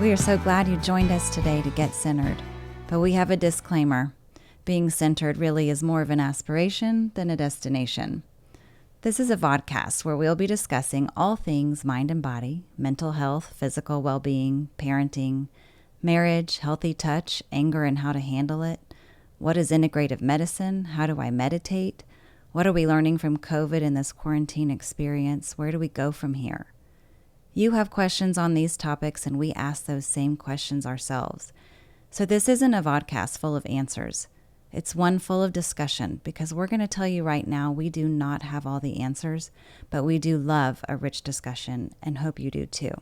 We are so glad you joined us today to get centered. But we have a disclaimer. Being centered really is more of an aspiration than a destination. This is a vodcast where we'll be discussing all things mind and body, mental health, physical well-being, parenting, marriage, healthy touch, anger and how to handle it. What is integrative medicine? How do I meditate? What are we learning from COVID in this quarantine experience? Where do we go from here? You have questions on these topics, and we ask those same questions ourselves. So this isn't a vodcast full of answers. It's one full of discussion, because we're going to tell you right now we do not have all the answers, but we do love a rich discussion and hope you do too.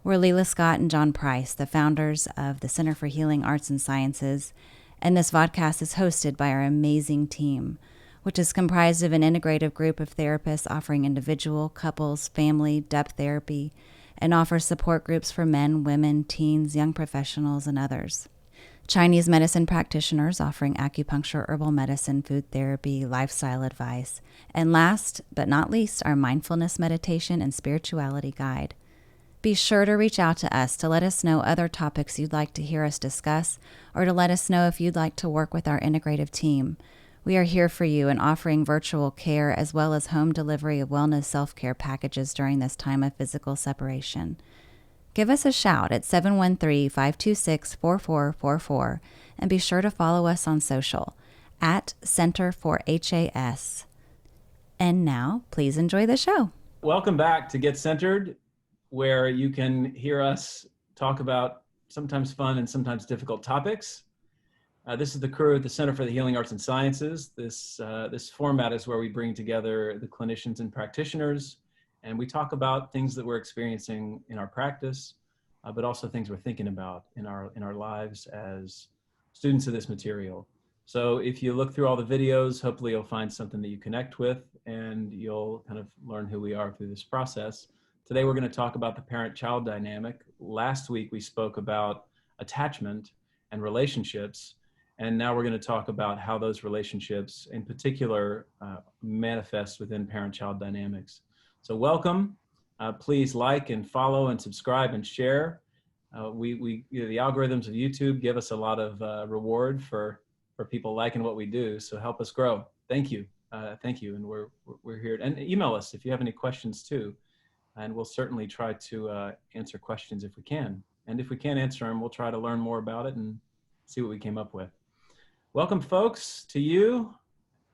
We're Leila Scott and John Price, the founders of the Center for Healing Arts and Sciences, and this vodcast is hosted by our amazing team, which is comprised of an integrative group of therapists offering individual, couples, family, depth therapy, and offers support groups for men, women, teens, young professionals, and others. Chinese medicine practitioners offering acupuncture, herbal medicine, food therapy, lifestyle advice, and last but not least, our mindfulness meditation and spirituality guide. Be sure to reach out to us to let us know other topics you'd like to hear us discuss, or to let us know if you'd like to work with our integrative team. We are here for you and offering virtual care as well as home delivery of wellness self-care packages during this time of physical separation. Give us a shout at 713-526-4444 and be sure to follow us on social at Center for HAS. And now, please enjoy the show. Welcome back to Get Centered, where you can hear us talk about sometimes fun and sometimes difficult topics. This is the crew at the Center for the Healing Arts and Sciences. This format is where we bring together the clinicians and practitioners, and we talk about things that we're experiencing in our practice, but also things we're thinking about in our lives as students of this material. So if you look through all the videos, hopefully you'll find something that you connect with, and you'll kind of learn who we are through this process. Today we're going to talk about the parent-child dynamic. Last week we spoke about attachment and relationships. And now we're going to talk about how those relationships in particular manifest within parent-child dynamics. So welcome. Please like and follow and subscribe and share. The algorithms of YouTube give us a lot of reward for people liking what we do. So help us grow. Thank you. Thank you. And we're here. And email us if you have any questions too. And we'll certainly try to answer questions if we can. And if we can't answer them, we'll try to learn more about it and see what we came up with. Welcome, folks, to you.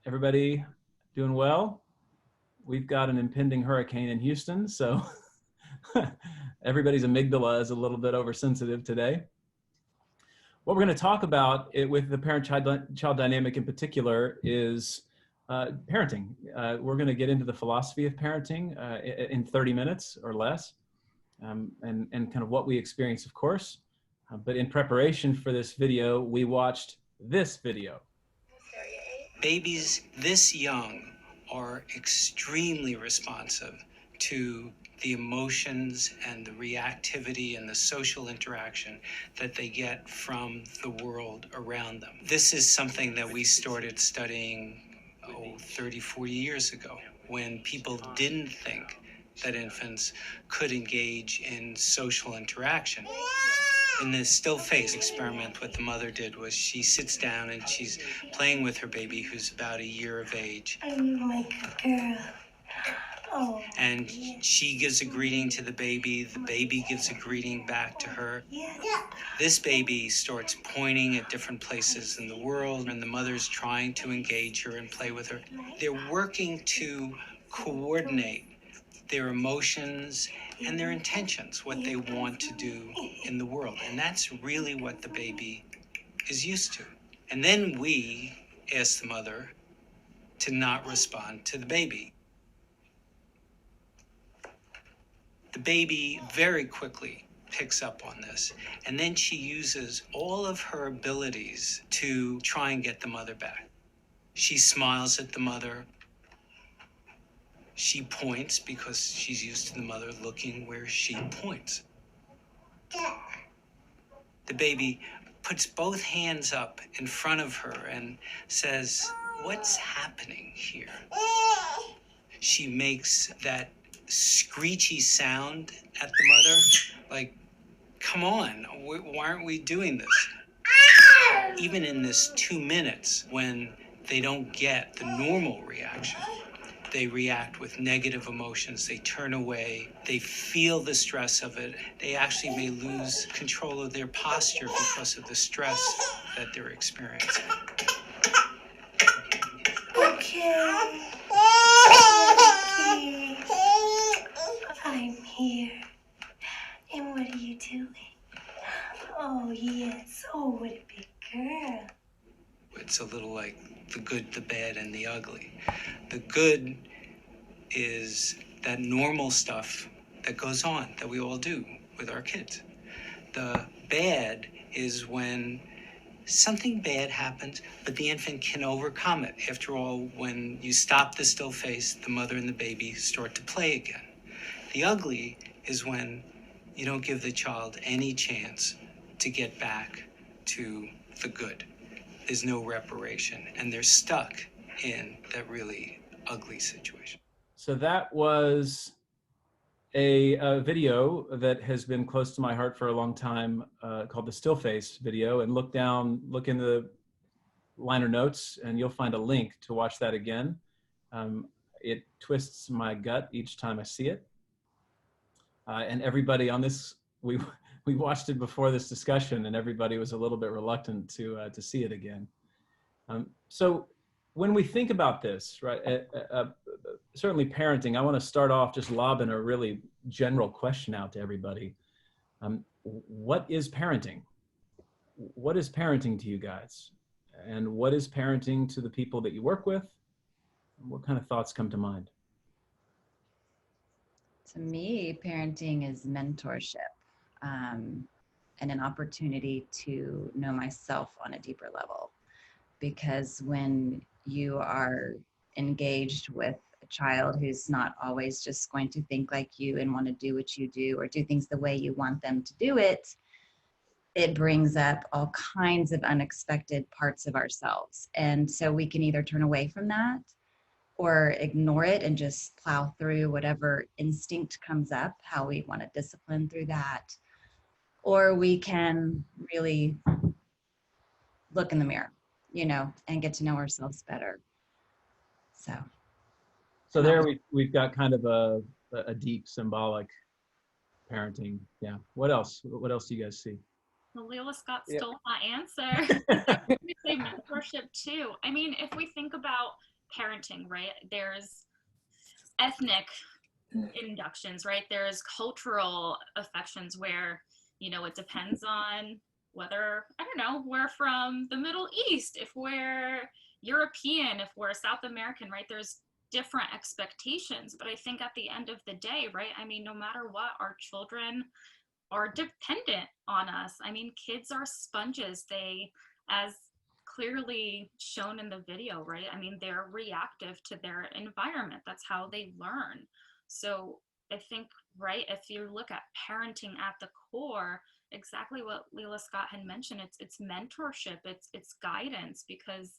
Everybody doing well? We've got an impending hurricane in Houston, so everybody's amygdala is a little bit oversensitive today. What we're going to talk about with the parent-child dynamic in particular is parenting. We're going to get into the philosophy of parenting in 30 minutes or less, and kind of what we experience, of course. But in preparation for this video, we watched this video. Babies this young are extremely responsive to the emotions and the reactivity and the social interaction that they get from the world around them. This is something that we started studying 30, 40 years ago, when people didn't think that infants could engage in social interaction. In the still face experiment, what the mother did was she sits down and she's playing with her baby, who's about a year of age. I'm like a girl. Oh. And she gives a greeting to the baby gives a greeting back to her. Yeah. This baby starts pointing at different places in the world, and the mother's trying to engage her and play with her. They're working to coordinate their emotions and their intentions, what they want to do in the world. And that's really what the baby is used to. And then we ask the mother to not respond to the baby. The baby very quickly picks up on this, and then she uses all of her abilities to try and get the mother back. She smiles at the mother. She points because she's used to the mother looking where she points. The baby puts both hands up in front of her and says, "What's happening here?" She makes that screechy sound at the mother, like come on, why aren't we doing this? Even in this 2 minutes, when they don't get the normal reaction, they react with negative emotions, they turn away, they feel the stress of it. They actually may lose control of their posture because of the stress that they're experiencing. Okay. I'm here. And what are you doing? Oh, yes. Oh, what a big girl. It's a little like the good, the bad, and the ugly. The good is that normal stuff that goes on, that we all do with our kids. The bad is when something bad happens, but the infant can overcome it. After all, when you stop the still face, the mother and the baby start to play again. The ugly is when you don't give the child any chance to get back to the good. There's no reparation, and they're stuck in that really ugly situation. So that was a video that has been close to my heart for a long time, called the Still Face video. And look in the liner notes, and you'll find a link to watch that again. It twists my gut each time I see it. And everybody on this, we watched it before this discussion, and everybody was a little bit reluctant to see it again. So when we think about this, right, certainly parenting, I want to start off just lobbing a really general question out to everybody. What is parenting? What is parenting to you guys? And what is parenting to the people that you work with? What kind of thoughts come to mind? To me, parenting is mentorship, and an opportunity to know myself on a deeper level. Because when you are engaged with a child who's not always just going to think like you and want to do what you do or do things the way you want them to do it, it brings up all kinds of unexpected parts of ourselves. And so we can either turn away from that or ignore it and just plow through whatever instinct comes up, how we want to discipline through that. Or we can really look in the mirror, and get to know ourselves better. So there we've got kind of a deep symbolic parenting. Yeah. What else? What else do you guys see? Well, Leila Scott stole my answer. We say mentorship too. I mean, if we think about parenting, right, there's ethnic inductions, right? There's cultural affections where, it depends on whether, I don't know, we're from the Middle East, if we're European, if we're South American, right? There's different expectations. But I think at the end of the day, right, I mean, no matter what, our children are dependent on us. I mean, kids are sponges. They, as clearly shown in the video, right? I mean, they're reactive to their environment. That's how they learn. So I think, right, if you look at parenting at the core, exactly what Leila Scott had mentioned, it's mentorship, it's guidance, because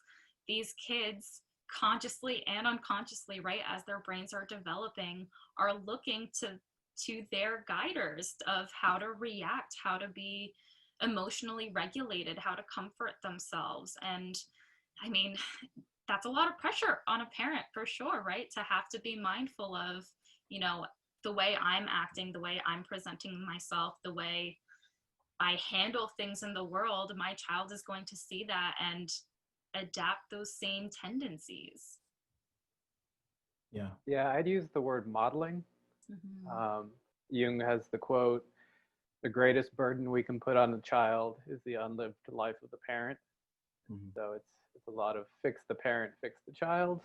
these kids consciously and unconsciously, right, as their brains are developing, are looking to their guiders of how to react, how to be emotionally regulated, how to comfort themselves. And I mean, that's a lot of pressure on a parent for sure, right? To have to be mindful of, the way I'm acting, the way I'm presenting myself, the way I handle things in the world. My child is going to see that and adapt those same tendencies. Yeah, I'd use the word modeling. Mm-hmm. Jung has the quote, "The greatest burden we can put on a child is the unlived life of the parent." Mm-hmm. So it's a lot of fix the parent, fix the child.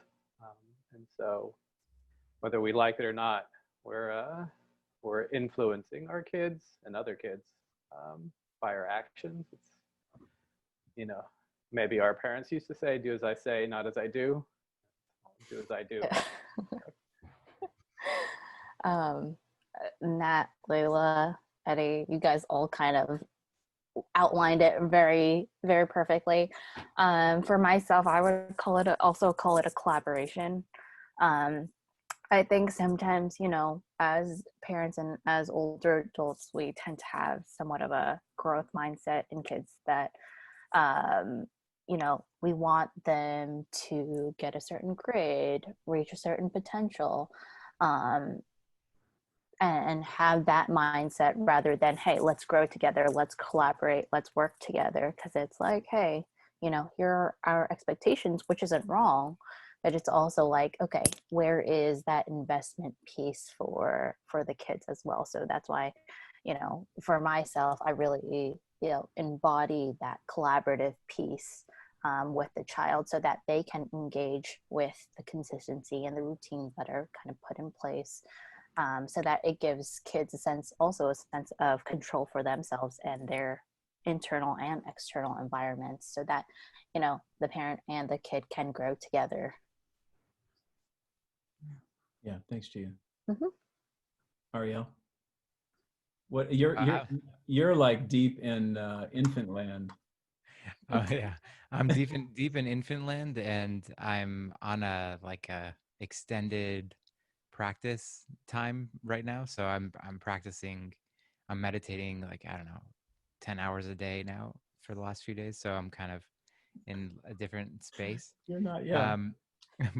And so whether we like it or not, we're influencing our kids and other kids by our actions. It's, maybe our parents used to say, "Do as I say, not as I do." Do as I do. Nat, Layla, Eddie, you guys all kind of outlined it very, very perfectly. For myself, I would also call it a collaboration. I think sometimes, as parents and as older adults, we tend to have somewhat of a growth mindset in kids that, um, we want them to get a certain grade, reach a certain potential, um, and have that mindset rather than, hey, let's grow together, let's collaborate, let's work together. Because it's like, hey, here are our expectations, which isn't wrong, but it's also like, okay, where is that investment piece for the kids as well? So that's why, for myself, I really embody that collaborative piece with the child, so that they can engage with the consistency and the routines that are kind of put in place, so that it gives kids a sense of control for themselves and their internal and external environments, so that the parent and the kid can grow together. Yeah, thanks to you. Mm-hmm. Ariel, what you're like deep in infant land. Oh yeah, I'm deep in infant land, and I'm on a extended practice time right now. So I'm practicing, I'm meditating like, I don't know, 10 hours a day now for the last few days. So I'm kind of in a different space. You're not yet.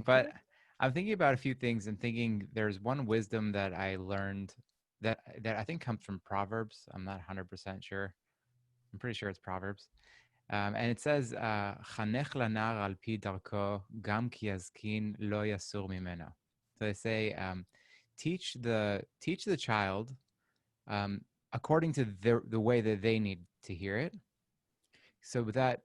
But I'm thinking about a few things and thinking there's one wisdom that I learned that I think comes from Proverbs. I'm not 100% sure. I'm pretty sure it's Proverbs. And it says, "Chanech lanar al pi darko, gam ki yazkin lo yasur mimeno." So they say, teach the child according to the way that they need to hear it, so that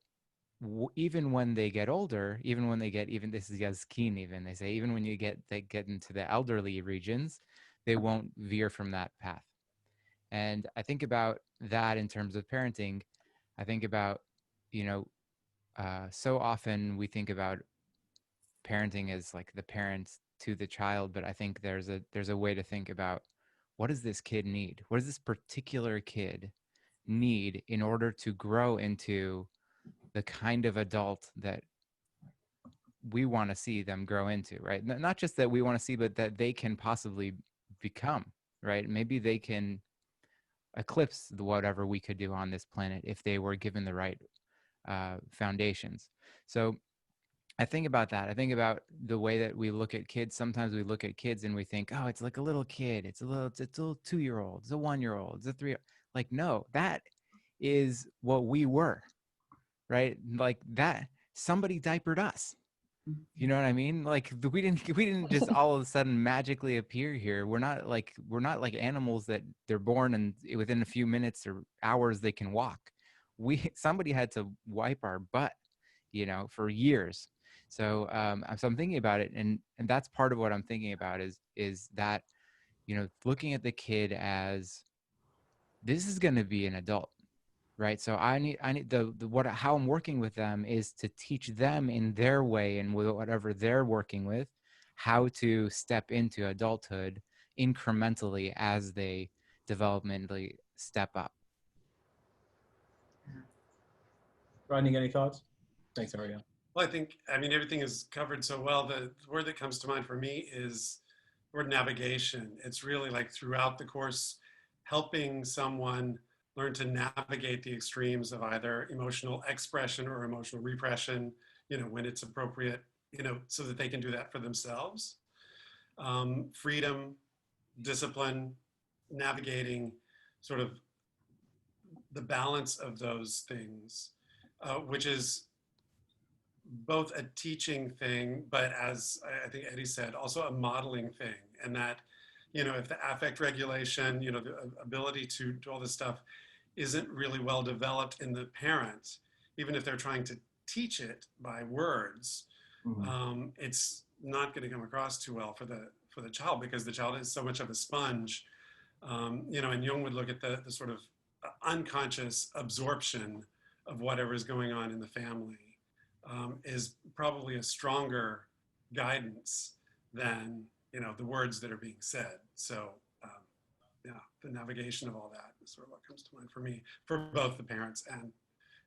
even when they get older, even when they get, even this is yazkin, even they say, even when they get into the elderly regions, they won't veer from that path. And I think about that in terms of parenting. I think about, so often we think about parenting as like the parents to the child, but I think there's a way to think about, what does this kid need? What does this particular kid need in order to grow into the kind of adult that we want to see them grow into, right? Not just that we want to see, but that they can possibly become, right? Maybe they can eclipse whatever we could do on this planet if they were given the right foundations. So I think about that. I think about the way that we look at kids. Sometimes we look at kids and we think, oh, it's like a little kid. It's a little 2-year-old. It's a 1-year-old. It's a 3. Like, no, that is what we were, right? Like that, somebody diapered us. You know what I mean? Like we didn't just all of a sudden magically appear here. We're not like animals that they're born and within a few minutes or hours they can walk. Somebody had to wipe our butt, for years. So so I'm thinking about it, and that's part of what I'm thinking about is that, looking at the kid as, this is going to be an adult, right? So I need how I'm working with them is to teach them in their way and with whatever they're working with, how to step into adulthood incrementally as they developmentally step up. Rodney, any thoughts? Thanks, Ariel. Well, I mean, everything is covered so well. The word that comes to mind for me is the word navigation. It's really like throughout the course, helping someone learn to navigate the extremes of either emotional expression or emotional repression, when it's appropriate, so that they can do that for themselves. Freedom, discipline, navigating sort of the balance of those things, which is both a teaching thing, but as I think Eddie said, also a modeling thing. And that, if the affect regulation, the ability to do all this stuff isn't really well developed in the parent, even if they're trying to teach it by words, it's not going to come across too well for the child, because the child is so much of a sponge. And Jung would look at the sort of unconscious absorption of whatever is going on in the family. Is probably a stronger guidance than the words that are being said. So the navigation of all that is sort of what comes to mind for me, for both the parents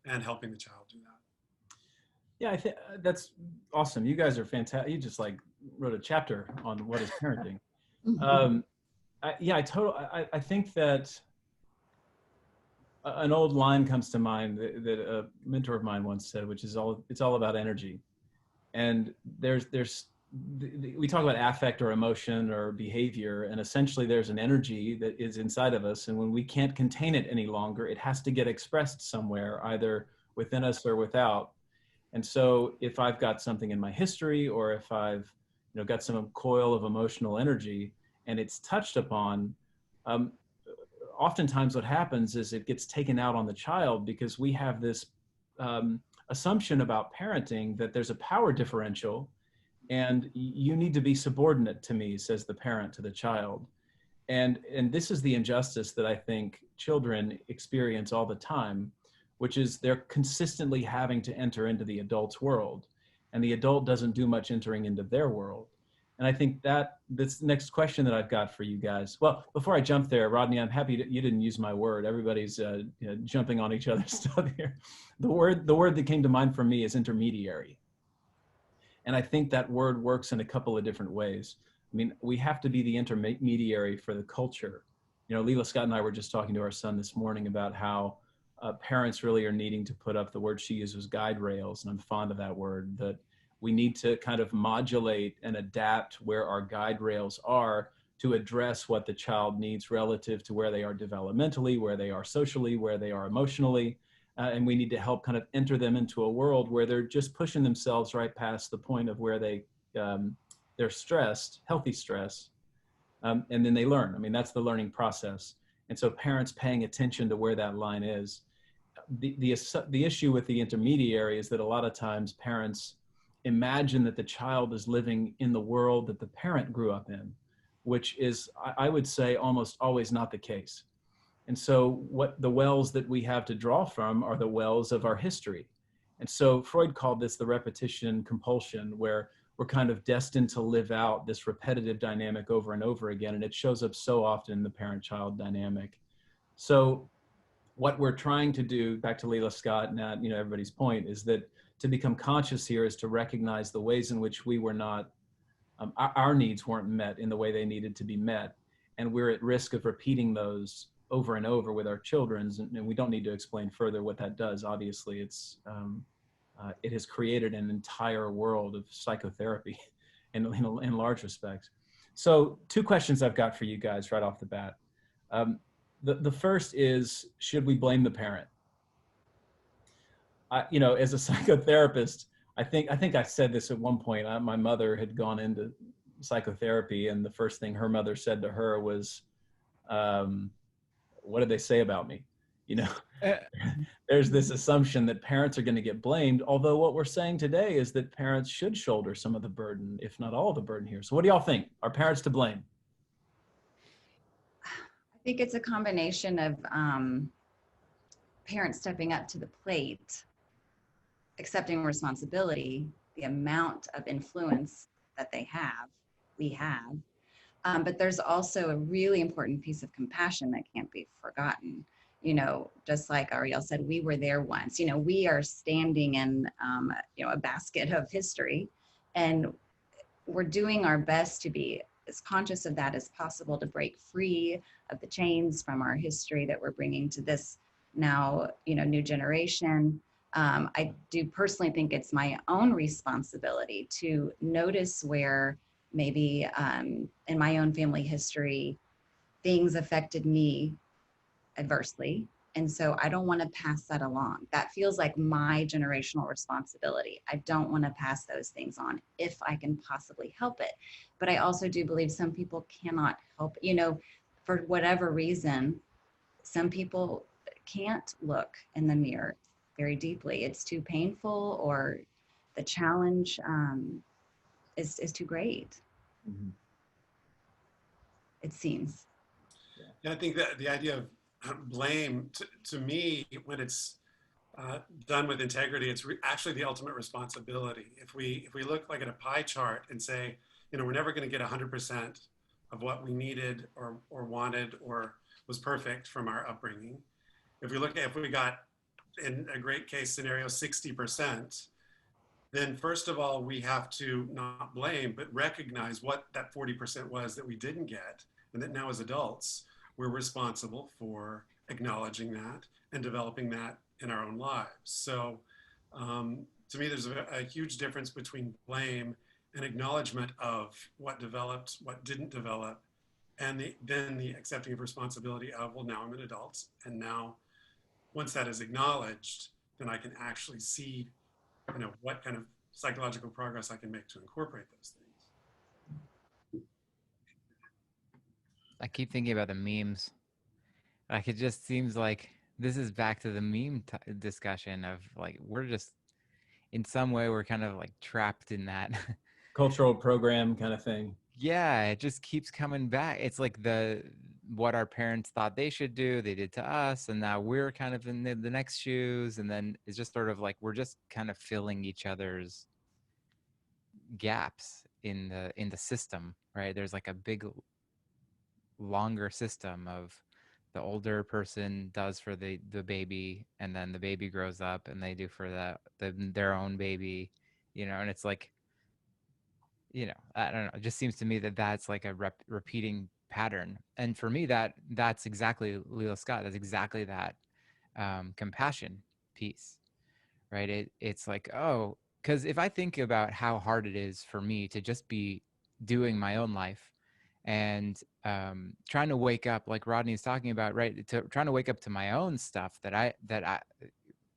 and helping the child do that. Yeah, I think that's awesome. You guys are fantastic. You just like wrote a chapter on what is parenting. I think that an old line comes to mind that a mentor of mine once said, which is it's all about energy. And we talk about affect or emotion or behavior, and essentially there's an energy that is inside of us, and when we can't contain it any longer, it has to get expressed somewhere, either within us or without. And so if I've got something in my history, or if I've got some coil of emotional energy and it's touched upon, oftentimes what happens is it gets taken out on the child, because we have this assumption about parenting that there's a power differential and you need to be subordinate to me, says the parent to the child. And this is the injustice that I think children experience all the time, which is they're consistently having to enter into the adult's world, and the adult doesn't do much entering into their world. And I think that this next question that I've got for you guys. Well, before I jump there, Rodney, I'm happy you didn't use my word. Everybody's jumping on each other's stuff here. The word that came to mind for me is intermediary. And I think that word works in a couple of different ways. I mean, we have to be the intermediary for the culture. Leila Scott and I were just talking to our son this morning about how parents really are needing to put up, the word she used was guide rails, and I'm fond of that word, that we need to kind of modulate and adapt where our guide rails are to address what the child needs relative to where they are developmentally, where they are socially, where they are emotionally. And we need to help kind of enter them into a world where they're just pushing themselves right past the point of where they're stressed, healthy stress, and then they learn. I mean, that's the learning process. And so parents paying attention to where that line is. The issue with the intermediary is that a lot of times parents imagine that the child is living in the world that the parent grew up in, which is, I would say, almost always not the case. And so what the wells that we have to draw from are the wells of our history. And so Freud called this the repetition compulsion, where we're kind of destined to live out this repetitive dynamic over and over again. And it shows up so often in the parent-child dynamic. So what we're trying to do, back to Leila Scott and everybody's point, is that to become conscious here is to recognize the ways in which we were not, our needs weren't met in the way they needed to be met. And we're at risk of repeating those over and over with our children's. And we don't need to explain further what that does. Obviously, it has created an entire world of psychotherapy in large respects. So 2 questions I've got for you guys right off the bat. The first is, should we blame the parent? As a psychotherapist, I think I said this at one point. My mother had gone into psychotherapy, and the first thing her mother said to her was, what did they say about me? There's this assumption that parents are going to get blamed, although what we're saying today is that parents should shoulder some of the burden, if not all of the burden here. So what do y'all think? Are parents to blame? I think it's a combination of parents stepping up to the plate, accepting responsibility, the amount of influence that we have. But there's also a really important piece of compassion that can't be forgotten. Just like Ariel said, we were there once. We are standing in, a basket of history, and we're doing our best to be as conscious of that as possible, to break free of the chains from our history that we're bringing to this now, new generation. I do personally think it's my own responsibility to notice where maybe in my own family history, things affected me adversely. And so I don't want to pass that along. That feels like my generational responsibility. I don't want to pass those things on if I can possibly help it. But I also do believe some people cannot help, for whatever reason. Some people can't look in the mirror very deeply. It's too painful, or the challenge is too great. Mm-hmm. It seems. Yeah, I think that the idea of blame, to me, when it's done with integrity, it's actually the ultimate responsibility. If we look like at a pie chart and say, we're never going to get 100% of what we needed or wanted or was perfect from our upbringing. If we got, in a great case scenario, 60%, then first of all, we have to not blame, but recognize what that 40% was that we didn't get, and that now as adults, we're responsible for acknowledging that and developing that in our own lives. So to me, there's a huge difference between blame and acknowledgement of what developed, what didn't develop, and then the accepting of responsibility of, well, now I'm an adult, and now once that is acknowledged, then I can actually see, what kind of psychological progress I can make to incorporate those things. I keep thinking about the memes. Like, it just seems like this is back to the meme discussion of like, we're just, in some way, we're kind of like trapped in that cultural program kind of thing. Yeah, it just keeps coming back. It's like what our parents thought they should do, they did to us, and now we're kind of in the next shoes, and then it's just sort of like we're just kind of filling each other's gaps in the system, right? There's like a big longer system of the older person does for the baby, and then the baby grows up and they do for their own baby, and it's like, I don't know. It just seems to me that that's like a repeating pattern. And for me, that's exactly Lila Scott. That's exactly that compassion piece, right? It's like, oh, because if I think about how hard it is for me to just be doing my own life and trying to wake up, like Rodney's talking about, right? Trying to wake up to my own stuff that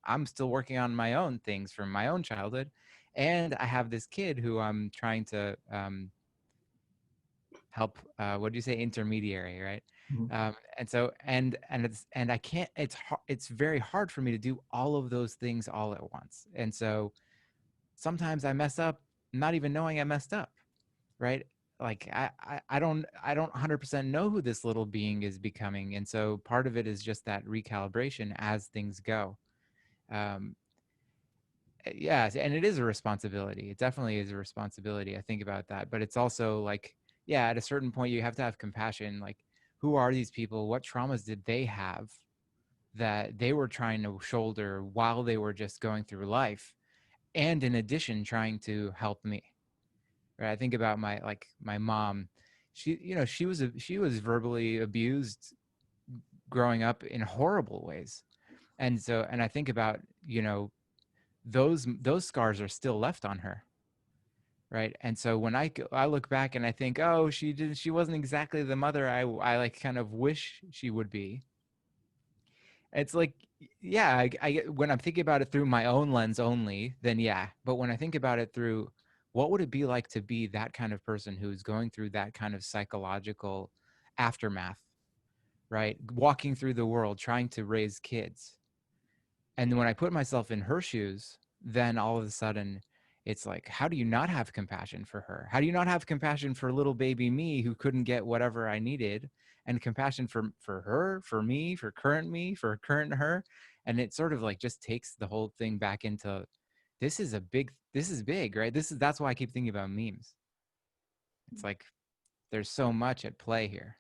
I'm still working on my own things from my own childhood. And I have this kid who I'm trying to help. What do you say? Intermediary, right? Mm-hmm. And I can't. It's very hard for me to do all of those things all at once. And so sometimes I mess up, not even knowing I messed up, right? Like I don't 100% know who this little being is becoming, and so part of it is just that recalibration as things go. Yeah, and it is a responsibility. It definitely is a responsibility. I think about that, but it's also like, yeah, at a certain point you have to have compassion. Like, who are these people? What traumas did they have that they were trying to shoulder while they were just going through life, and in addition trying to help me? Right? I think about my mom. She was verbally abused growing up in horrible ways, and I think about those scars are still left on her, right? And so when I look back and I think, oh, she wasn't exactly the mother I like kind of wish she would be. It's like, yeah, I when I'm thinking about it through my own lens only, then yeah. But when I think about it through, what would it be like to be that kind of person who's going through that kind of psychological aftermath, right? Walking through the world trying to raise kids. And when I put myself in her shoes, then all of a sudden it's like, how do you not have compassion for her? How do you not have compassion for little baby me who couldn't get whatever I needed, and compassion for her, for me, for current her? And it sort of like just takes the whole thing back into, this is big, right? That's why I keep thinking about memes. It's like, there's so much at play here.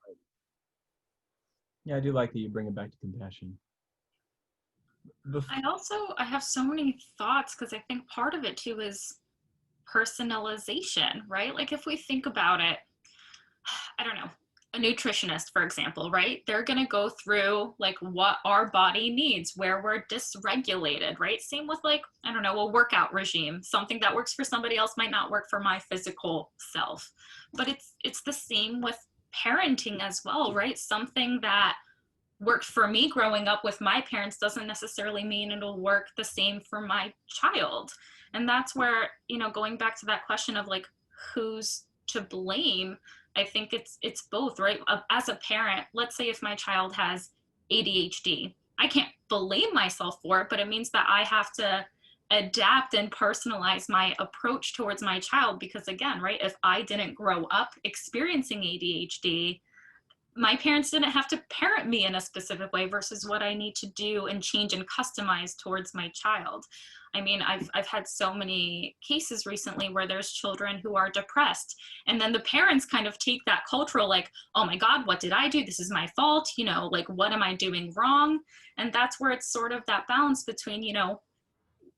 Yeah, I do like that you bring it back to compassion. I have so many thoughts, because I think part of it too is personalization, right? Like, if we think about it, I don't know, a nutritionist, for example, right? They're going to go through like what our body needs, where we're dysregulated, right? Same with like, I don't know, a workout regime. Something that works for somebody else might not work for my physical self. But it's the same with parenting as well, right? Something that worked for me growing up with my parents doesn't necessarily mean it'll work the same for my child. And that's where, going back to that question of like, who's to blame, I think it's both, right? As a parent, let's say if my child has ADHD, I can't blame myself for it, but it means that I have to adapt and personalize my approach towards my child, because again, right, if I didn't grow up experiencing ADHD, my parents didn't have to parent me in a specific way versus what I need to do and change and customize towards my child. I mean, I've had so many cases recently where there's children who are depressed, and then the parents kind of take that cultural, like, oh my God, what did I do? This is my fault. Like, what am I doing wrong? And that's where it's sort of that balance between,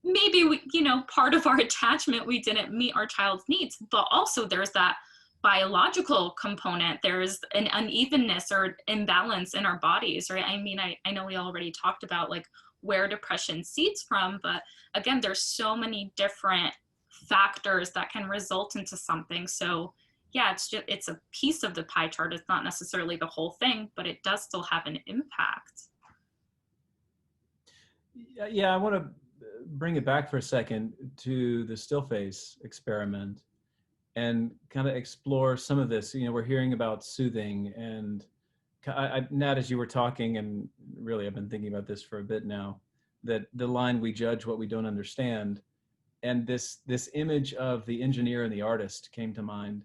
maybe we, part of our attachment, we didn't meet our child's needs, but also there's that biological component. There's an unevenness or imbalance in our bodies, right? I mean, I know we already talked about like where depression seeds from, but again, there's so many different factors that can result into something. So yeah, it's a piece of the pie chart. It's not necessarily the whole thing, but it does still have an impact. Yeah, I want to bring it back for a second to the still face experiment and kind of explore some of this. We're hearing about soothing, and Nat, as you were talking, and really I've been thinking about this for a bit now, that the line, we judge what we don't understand, and this image of the engineer and the artist came to mind.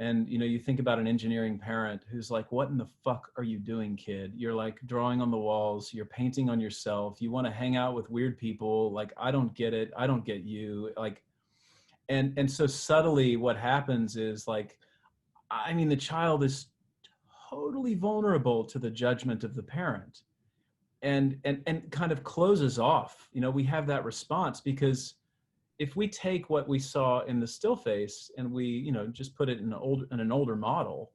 And you think about an engineering parent who's like, what in the fuck are you doing, kid? You're like drawing on the walls, you're painting on yourself, you want to hang out with weird people, like, I don't get it, I don't get you, like. And so subtly what happens is, like, I mean, the child is totally vulnerable to the judgment of the parent, and kind of closes off. We have that response because if we take what we saw in the still face and we, just put it in an older model,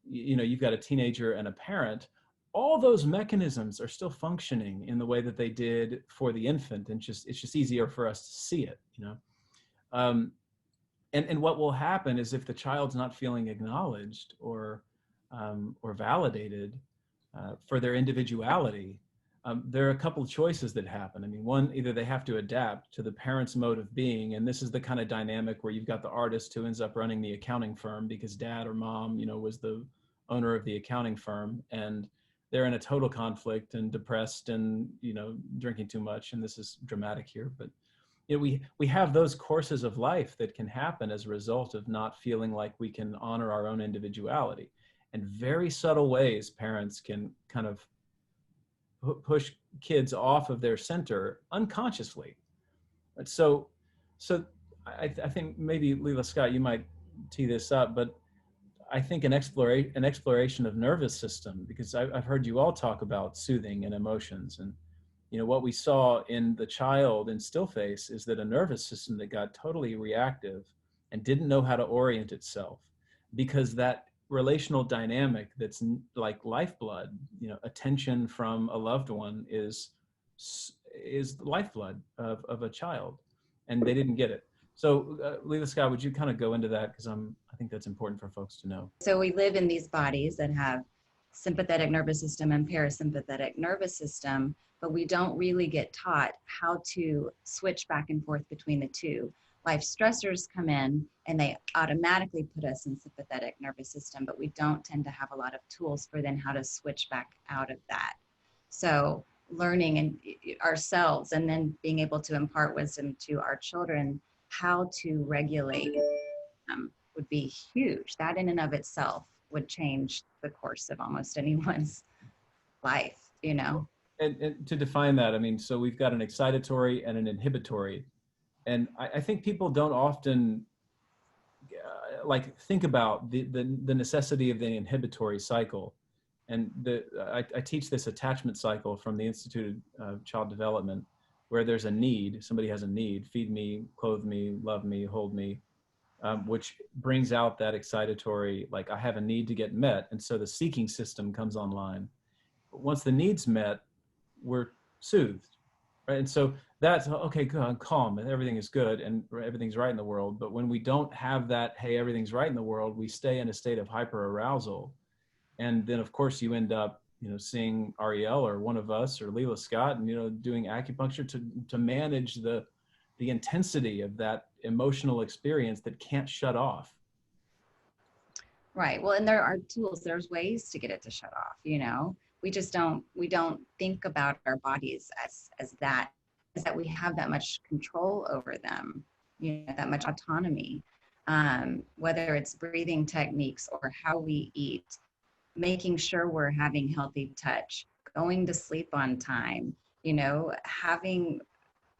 you've got a teenager and a parent, all those mechanisms are still functioning in the way that they did for the infant, and it's just easier for us to see it, and what will happen is, if the child's not feeling acknowledged or validated for their individuality, there are a couple of choices that happen. I mean, one, either they have to adapt to the parent's mode of being, and this is the kind of dynamic where you've got the artist who ends up running the accounting firm because dad or mom, was the owner of the accounting firm, and they're in a total conflict and depressed and, drinking too much. And this is dramatic here, but we have those courses of life that can happen as a result of not feeling like we can honor our own individuality. And very subtle ways parents can kind of push kids off of their center unconsciously. So I think maybe Leela Scott, you might tee this up, but I think an exploration of nervous system, because I've heard you all talk about soothing and emotions, and what we saw in the child in still face is that a nervous system that got totally reactive and didn't know how to orient itself, because that relational dynamic that's like lifeblood, attention from a loved one is lifeblood of a child, and they didn't get it. So Leela Scott, would you kind of go into that? Because I think that's important for folks to know. So we live in these bodies that have sympathetic nervous system and parasympathetic nervous system, but we don't really get taught how to switch back and forth between the two. Life stressors come in and they automatically put us in sympathetic nervous system, but we don't tend to have a lot of tools for then how to switch back out of that. So learning ourselves and then being able to impart wisdom to our children how to regulate would be huge. That in and of itself would change the course of almost anyone's life, And to define that, I mean, so we've got an excitatory and an inhibitory. And I think people don't often think about the necessity of the inhibitory cycle. And I teach this attachment cycle from the Institute of Child Development, where there's a need, somebody has a need, feed me, clothe me, love me, hold me, which brings out that excitatory, like, I have a need to get met. And so the seeking system comes online. But once the need's met, we're soothed, right? And so that's, okay, good, I'm calm and everything is good and everything's right in the world. But when we don't have that, hey, everything's right in the world, we stay in a state of hyperarousal. And then of course you end up, seeing Ariel or one of us or Leela Scott and, doing acupuncture to manage the intensity of that emotional experience that can't shut off. Right. Well, and there are tools, there's ways to get it to shut off, we just don't think about our bodies as that we have that much control over them, that much autonomy, whether it's breathing techniques or how we eat, making sure we're having healthy touch, going to sleep on time, having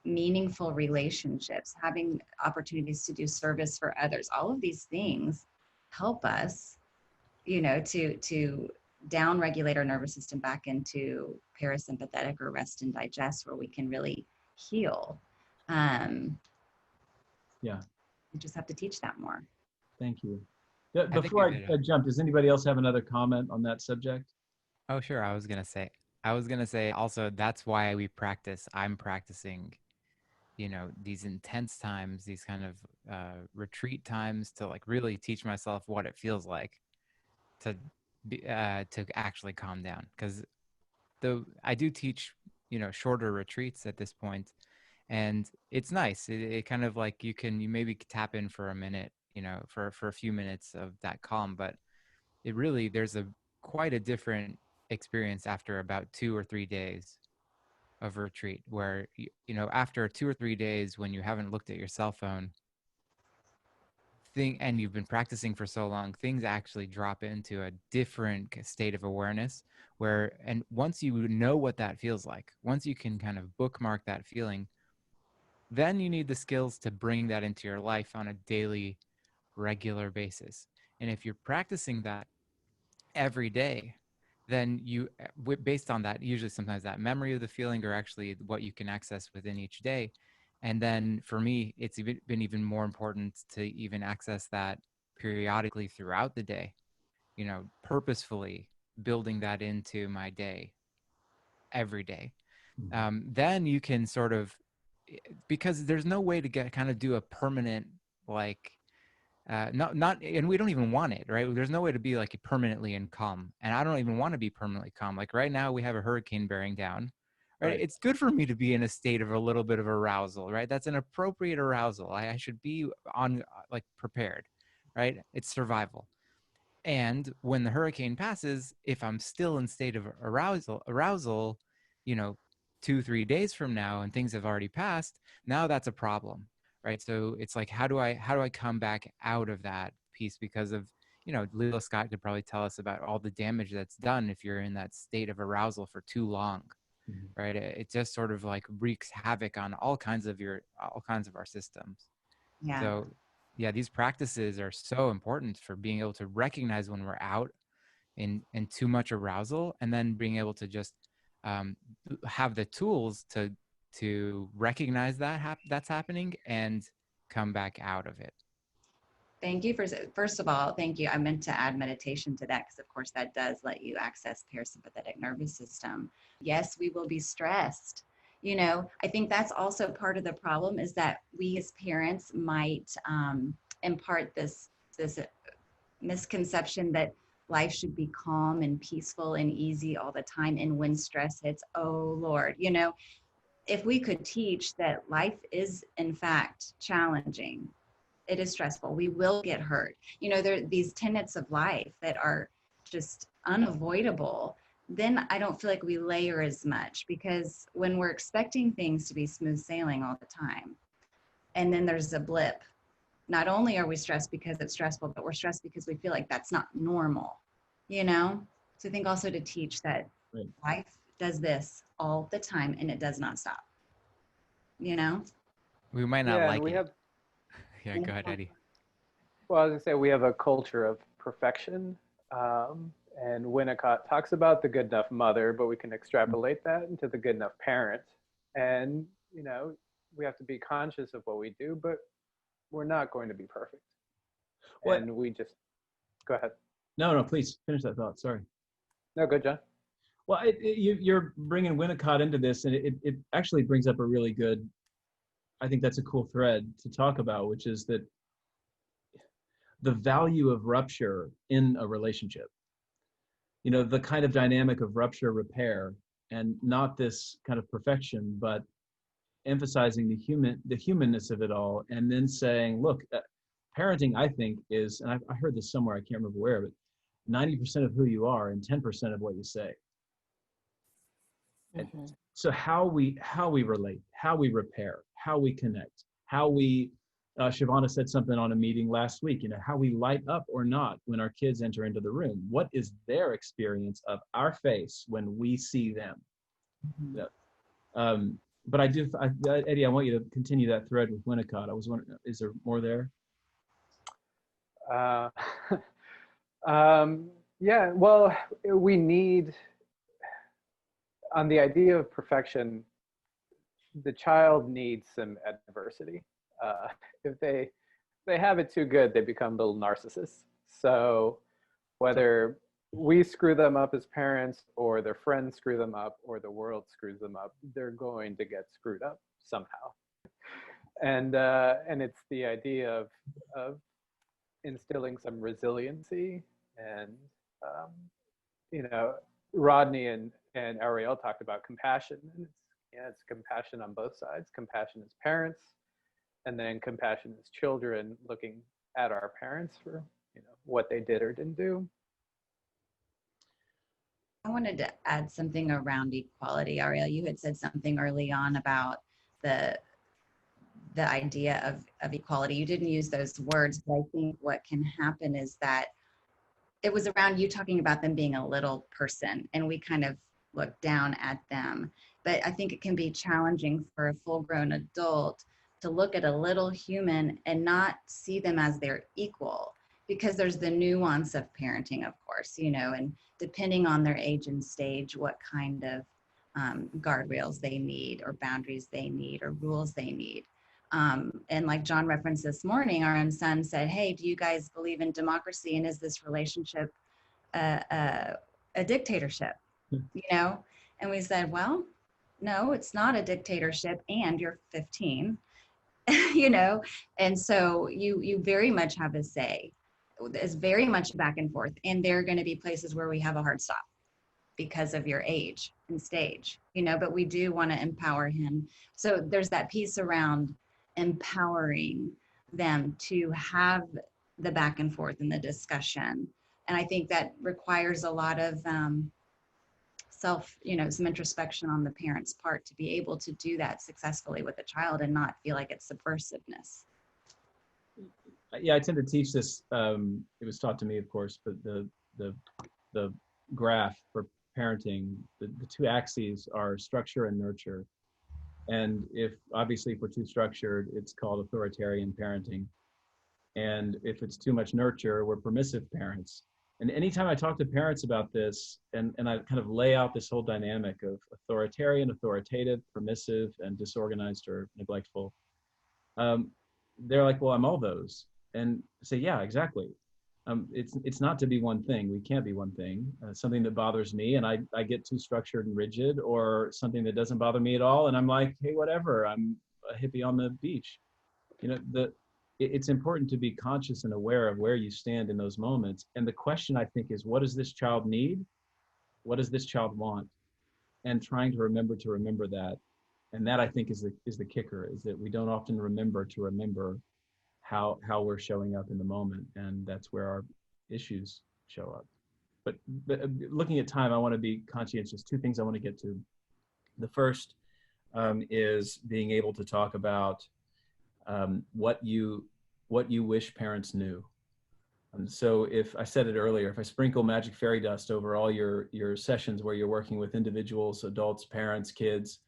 meaningful relationships, having opportunities to do service for others. All of these things help us, to down-regulate our nervous system back into parasympathetic or rest and digest, where we can really heal. Yeah. We just have to teach that more. Thank you. I think Before you I jump, does anybody else have another comment on that subject? Oh, sure. I was gonna say also that's why we practice. I'm practicing, these intense times, these kind of retreat times to like really teach myself what it feels like to to actually calm down. Because I do teach, shorter retreats at this point, and it's nice. It kind of like you maybe tap in for a minute, for a few minutes of that calm, but it really there's quite a different experience after about 2 or 3 days of retreat where after 2 or 3 days when you haven't looked at your cell phone and you've been practicing for so long, things actually drop into a different state of awareness and once you know what that feels like, once you can kind of bookmark that feeling, then you need the skills to bring that into your life on a daily, regular basis. And if you're practicing that every day, then based on that, usually sometimes that memory of the feeling or actually what you can access within each day. And then for me, it's been even more important to even access that periodically throughout the day, purposefully building that into my day every day. Then you can sort of, because there's no way to do a permanent, like, not, and we don't even want it, right? There's no way to be like permanently in calm, and I don't even want to be permanently calm. Like right now, we have a hurricane bearing down, right? It's good for me to be in a state of a little bit of arousal, right? That's an appropriate arousal. I should be like prepared, right? It's survival. And when the hurricane passes, if I'm still in state of arousal, 2-3 days from now, and things have already passed, now that's a problem, right? So it's like, how do I come back out of that piece? Because of, Leo Scott could probably tell us about all the damage that's done if you're in that state of arousal for too long, right? It just sort of like wreaks havoc on all kinds of our systems. Yeah. So yeah, these practices are so important for being able to recognize when we're out in too much arousal, and then being able to just have the tools to recognize that's happening and come back out of it. Thank you. First of all, thank you. I meant to add meditation to that because, of course, that does let you access parasympathetic nervous system. Yes, we will be stressed. I think that's also part of the problem is that we as parents might impart this misconception that life should be calm and peaceful and easy all the time. And when stress hits, oh Lord, if we could teach that life is in fact challenging, it is stressful, we will get hurt. There are these tenets of life that are just unavoidable. Then I don't feel like we layer as much, because when we're expecting things to be smooth sailing all the time, and then there's a blip, not only are we stressed because it's stressful, but we're stressed because we feel like that's not normal, So I think also to teach that life does this all the time and it does not stop, We might not like it. Yeah, go ahead, Eddie. Well, I was going to say, we have a culture of perfection. And Winnicott talks about the good enough mother, but we can extrapolate that into the good enough parent. And, we have to be conscious of what we do, but we're not going to be perfect. And we just, go ahead. No, please finish that thought. Sorry. No, good, John. Well, you're bringing Winnicott into this, and it actually brings up a really good, I think that's a cool thread to talk about, which is that the value of rupture in a relationship, the kind of dynamic of rupture repair, and not this kind of perfection, but emphasizing the humanness of it all, and then saying, look, parenting, I think, is, and I heard this somewhere, I can't remember where, but 90% of who you are and 10% of what you say. Mm-hmm. So how we relate, how we repair, how we connect, how we, Shavana said something on a meeting last week, how we light up or not when our kids enter into the room. What is their experience of our face when we see them? Mm-hmm. Yeah. But Eddie, I want you to continue that thread with Winnicott. I was wondering, is there more there? Yeah, well, we need, on the idea of perfection, the child needs some adversity. If they have it too good, they become little narcissists. So whether we screw them up as parents, or their friends screw them up, or the world screws them up, they're going to get screwed up somehow. And it's the idea of instilling some resiliency. And Rodney and Ariel talked about compassion, and it's compassion on both sides. Compassion as parents, and then compassion as children, looking at our parents for what they did or didn't do. I wanted to add something around equality. Ariel, you had said something early on about the idea of equality. You didn't use those words, but I think what can happen is that it was around you talking about them being a little person, and we kind of look down at them. But I think it can be challenging for a full-grown adult to look at a little human and not see them as their equal, because there's the nuance of parenting, of course, and depending on their age and stage, what kind of guardrails they need, or boundaries they need, or rules they need. And like John referenced this morning, our own son said, hey, do you guys believe in democracy? And is this relationship a dictatorship? And we said, well, no, it's not a dictatorship, and you're 15, and so you very much have a say. It's very much back and forth, and there are going to be places where we have a hard stop because of your age and stage, but we do want to empower him. So there's that piece around empowering them to have the back and forth and the discussion. And I think that requires a lot of some introspection on the parent's part to be able to do that successfully with a child and not feel like it's subversiveness. Yeah, I tend to teach this. It was taught to me, of course, but the graph for parenting, the two axes are structure and nurture. And if we're too structured, it's called authoritarian parenting. And if it's too much nurture, we're permissive parents. And anytime I talk to parents about this, and I kind of lay out this whole dynamic of authoritarian, authoritative, permissive, and disorganized or neglectful, they're like, well, I'm all those. And I say, yeah, exactly. It's not to be one thing. We can't be one thing. Something that bothers me and I get too structured and rigid, or something that doesn't bother me at all, and I'm like, hey, whatever, I'm a hippie on the beach. It's important to be conscious and aware of where you stand in those moments. And the question, I think, is, what does this child need? What does this child want? And trying to remember that. And that, I think, is the kicker, is that we don't often remember to remember how we're showing up in the moment. And that's where our issues show up. But looking at time, I want to be conscientious. Two things I want to get to. The first is being able to talk about what you wish parents knew. And so, if I said it earlier, if I sprinkle magic fairy dust over all your sessions where you're working with individuals, adults, parents, kids,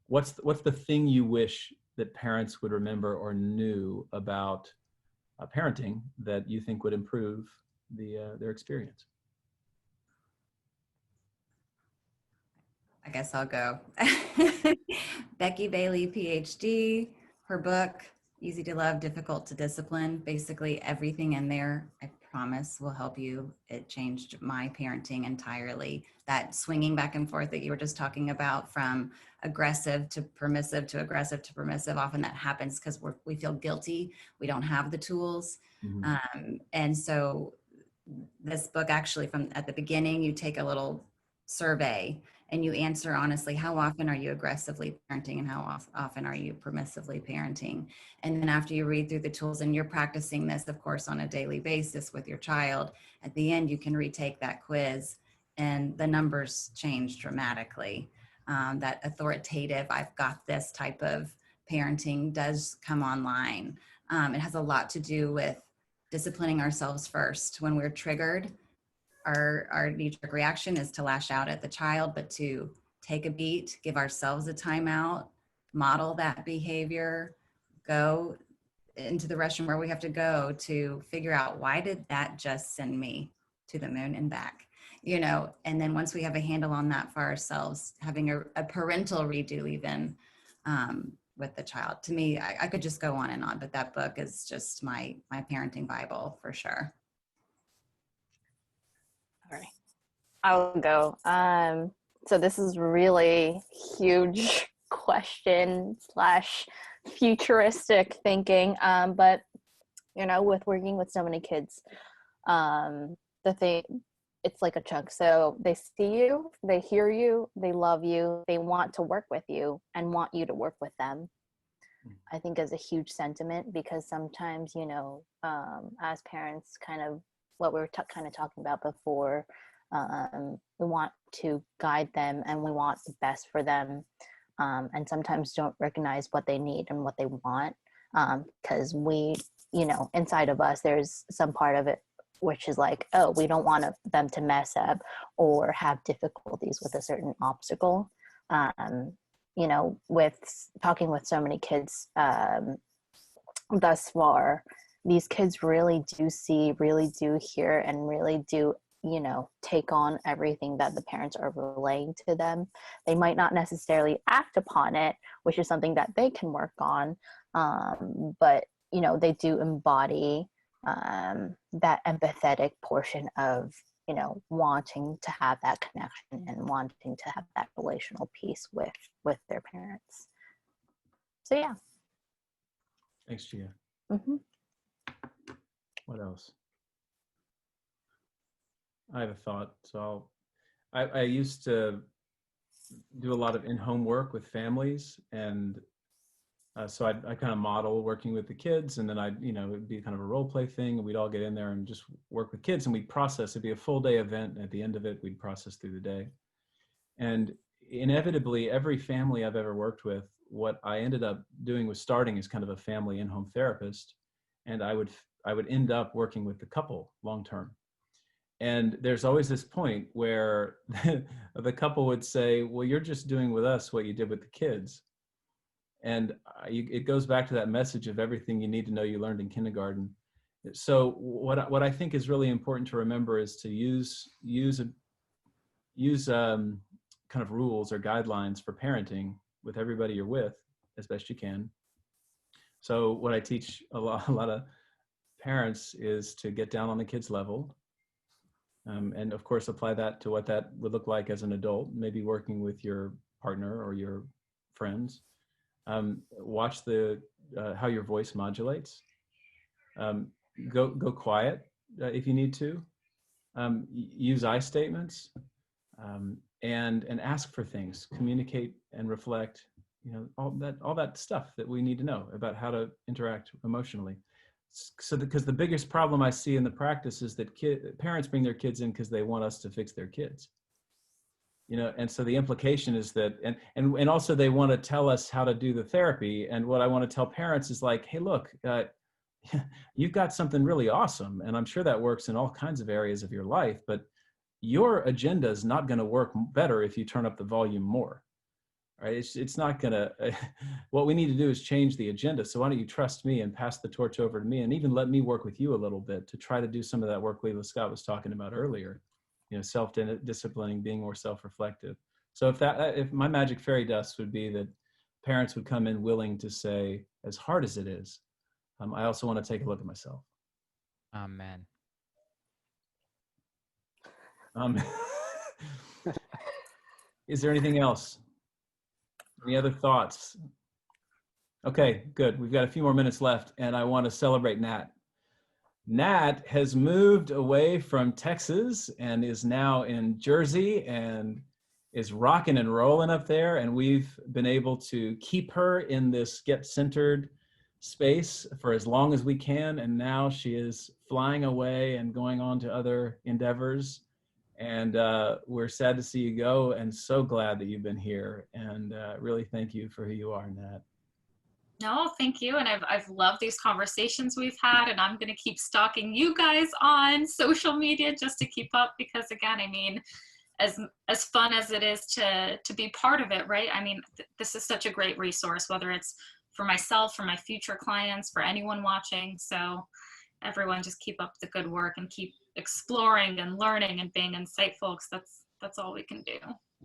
what's the thing you wish that parents would remember or knew about parenting that you think would improve their experience? I guess I'll go. Becky Bailey, PhD, her book, Easy to Love, Difficult to Discipline. Basically everything in there, I promise, will help you. It changed my parenting entirely. That swinging back and forth that you were just talking about, from aggressive to permissive to aggressive to permissive, often that happens because we feel guilty. We don't have the tools. Mm-hmm. And so this book, actually, from at the beginning, you take a little survey and you answer honestly, how often are you aggressively parenting and how often are you permissively parenting? And then after you read through the tools and you're practicing this, of course, on a daily basis with your child, at the end, you can retake that quiz and the numbers change dramatically. That authoritative, I've got this type of parenting does come online. It has a lot to do with disciplining ourselves first. When we're triggered, our knee-jerk reaction is to lash out at the child, but to take a beat, give ourselves a timeout, model that behavior, go into the restroom where we have to go to figure out, why did that just send me to the moon and back? And then once we have a handle on that for ourselves, having a parental redo even, with the child. To me, I could just go on and on, but that book is just my parenting Bible for sure. All right, I'll go. So this is really huge question / futuristic thinking. But with working with so many kids, it's like a chunk. So they see you, they hear you, they love you, they want to work with you and want you to work with them. I think is a huge sentiment, because sometimes, as parents, kind of what we were kind of talking about before, we want to guide them and we want the best for them, and sometimes don't recognize what they need and what they want, because we, inside of us, there's some part of it which is like, oh, we don't want them to mess up or have difficulties with a certain obstacle. With talking with so many kids thus far, these kids really do see, really do hear, and really do, take on everything that the parents are relaying to them. They might not necessarily act upon it, which is something that they can work on, but, they do embody that empathetic portion of, wanting to have that connection and wanting to have that relational piece with their parents. So yeah. Thanks, Gia. Mm-hmm. What else? I have a thought. So I used to do a lot of in-home work with families, and so I kind of model working with the kids, and then it'd be kind of a role play thing, and we'd all get in there and just work with kids, and we'd process. It'd be a full day event, and at the end of it, we'd process through the day. And inevitably, every family I've ever worked with, what I ended up doing was starting as kind of a family in-home therapist, and I would end up working with the couple long-term. And there's always this point where the couple would say, well, you're just doing with us what you did with the kids. And it goes back to that message of everything you need to know you learned in kindergarten. So what I think is really important to remember is to use kind of rules or guidelines for parenting with everybody you're with as best you can. So what I teach a lot of parents is to get down on the kids' level, and of course apply that to what that would look like as an adult, maybe working with your partner or your friends. Watch how your voice modulates. Go quiet if you need to. Use I statements, and ask for things. Communicate and reflect. All that stuff that we need to know about how to interact emotionally. So because the biggest problem I see in the practice is that parents bring their kids in because they want us to fix their kids. And so the implication is that, and also they want to tell us how to do the therapy. And what I want to tell parents is like, hey, look, you've got something really awesome. And I'm sure that works in all kinds of areas of your life, but your agenda is not going to work better if you turn up the volume more, right? It's not going to, what we need to do is change the agenda. So why don't you trust me and pass the torch over to me, and even let me work with you a little bit to try to do some of that work Leila Scott was talking about earlier. Self-disciplining, being more self-reflective. So if my magic fairy dust would be that parents would come in willing to say, as hard as it is, I also want to take a look at myself. Amen. Is there anything else? Any other thoughts? Okay, good. We've got a few more minutes left, and I want to celebrate Nat. Nat has moved away from Texas and is now in Jersey and is rocking and rolling up there. And we've been able to keep her in this Get Centered space for as long as we can. And now she is flying away and going on to other endeavors. And we're sad to see you go, and so glad that you've been here. And really thank you for who you are, Nat. No, thank you. And I've loved these conversations we've had, and I'm going to keep stalking you guys on social media just to keep up, because again, I mean, as fun as it is to be part of it, right? I mean, this is such a great resource, whether it's for myself, for my future clients, for anyone watching. So everyone just keep up the good work and keep exploring and learning and being insightful, because that's all we can do.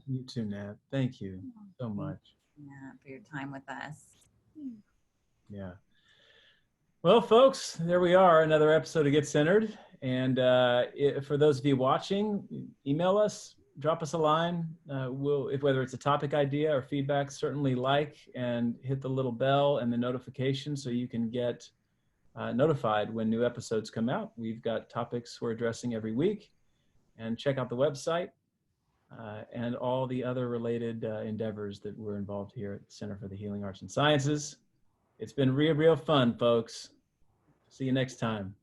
You too, Nat. Thank you so much. for your time with us. Yeah. Well, folks, there we are, another episode of Get Centered. And for those of you watching, email us, drop us a line. Whether it's a topic idea or feedback, certainly like and hit the little bell and the notification so you can get notified when new episodes come out. We've got topics we're addressing every week. And check out the website and all the other related endeavors that we're involved here at the Center for the Healing Arts and Sciences. It's been real fun, folks. See you next time.